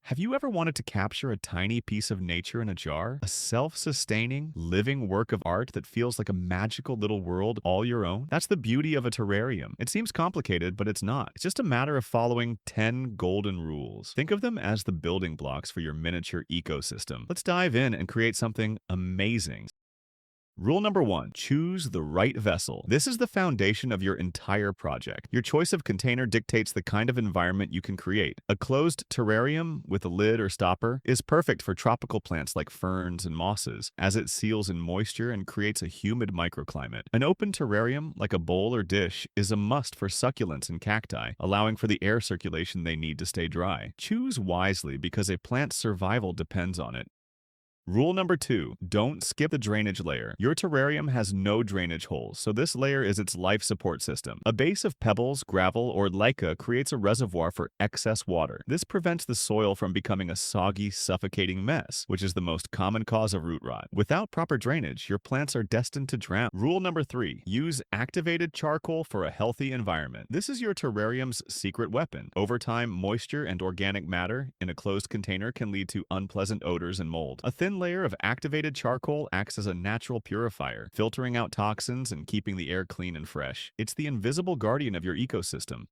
Have you ever wanted to capture a tiny piece of nature in a jar? A self-sustaining, living work of art that feels like a magical little world all your own? That's the beauty of a terrarium. It seems complicated, but it's not. It's just a matter of following 10 golden rules. Think of them as the building blocks for your miniature ecosystem. Let's dive in and create something amazing. Rule number one, choose the right vessel. This is the foundation of your entire project. Your choice of container dictates the kind of environment you can create. A closed terrarium with a lid or stopper is perfect for tropical plants like ferns and mosses, as it seals in moisture and creates a humid microclimate. An open terrarium, like a bowl or dish, is a must for succulents and cacti, allowing for the air circulation they need to stay dry. Choose wisely because a plant's survival depends on it. Rule number two, don't skip the drainage layer. Your terrarium has no drainage holes, so this layer is its life support system. A base of pebbles, gravel, or mica creates a reservoir for excess water. This prevents the soil from becoming a soggy, suffocating mess, which is the most common cause of root rot. Without proper drainage, your plants are destined to drown. Rule number three, use activated charcoal for a healthy environment. This is your terrarium's secret weapon. Over time, moisture and organic matter in a closed container can lead to unpleasant odors and mold. A thin layer of activated charcoal acts as a natural purifier, filtering out toxins and keeping the air clean and fresh. It's the invisible guardian of your ecosystem.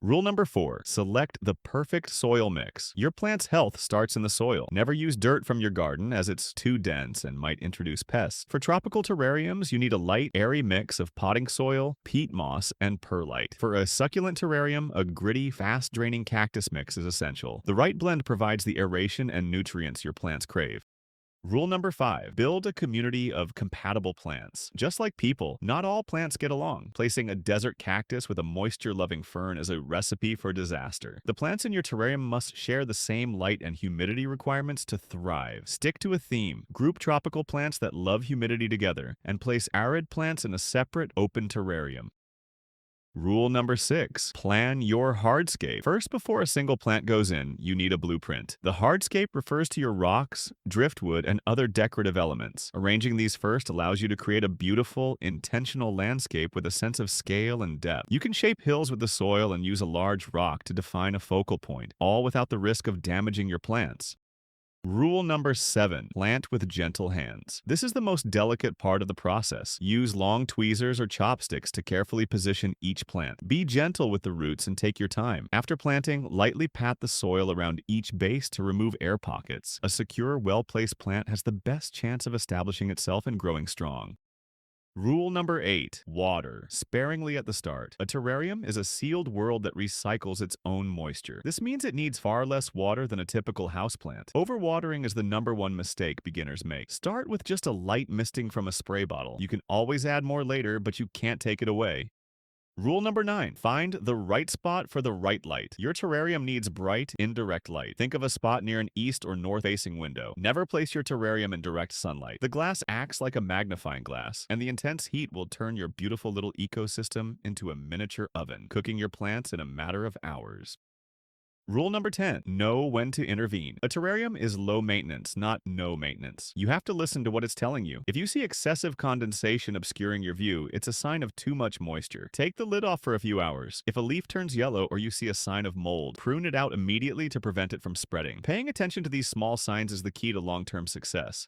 Rule number four, select the perfect soil mix. Your plant's health starts in the soil. Never use dirt from your garden as it's too dense and might introduce pests. For tropical terrariums, you need a light, airy mix of potting soil, peat moss, and perlite. For a succulent terrarium, a gritty, fast-draining cactus mix is essential. The right blend provides the aeration and nutrients your plants crave. Rule number five, build a community of compatible plants. Just like people, not all plants get along. Placing a desert cactus with a moisture-loving fern is a recipe for disaster. The plants in your terrarium must share the same light and humidity requirements to thrive. Stick to a theme. Group tropical plants that love humidity together, and place arid plants in a separate, open terrarium. Rule number six, plan your hardscape. First, before a single plant goes in, you need a blueprint. The hardscape refers to your rocks, driftwood, and other decorative elements. Arranging these first allows you to create a beautiful, intentional landscape with a sense of scale and depth. You can shape hills with the soil and use a large rock to define a focal point, all without the risk of damaging your plants. Rule number seven, plant with gentle hands. This is the most delicate part of the process. Use long tweezers or chopsticks to carefully position each plant. Be gentle with the roots and take your time. After planting, lightly pat the soil around each base to remove air pockets. A secure, well-placed plant has the best chance of establishing itself and growing strong. Rule number eight, water sparingly at the start. A terrarium is a sealed world that recycles its own moisture. This means it needs far less water than a typical houseplant. Overwatering is the number one mistake beginners make. Start with just a light misting from a spray bottle. You can always add more later, but you can't take it away. Rule number nine, find the right spot for the right light. Your terrarium needs bright, indirect light. Think of a spot near an east or north-facing window. Never place your terrarium in direct sunlight. The glass acts like a magnifying glass, and the intense heat will turn your beautiful little ecosystem into a miniature oven, cooking your plants in a matter of hours. Rule number 10, know when to intervene. A terrarium is low maintenance, not no maintenance. You have to listen to what it's telling you. If you see excessive condensation obscuring your view, it's a sign of too much moisture. Take the lid off for a few hours. If a leaf turns yellow or you see a sign of mold, prune it out immediately to prevent it from spreading. Paying attention to these small signs is the key to long-term success.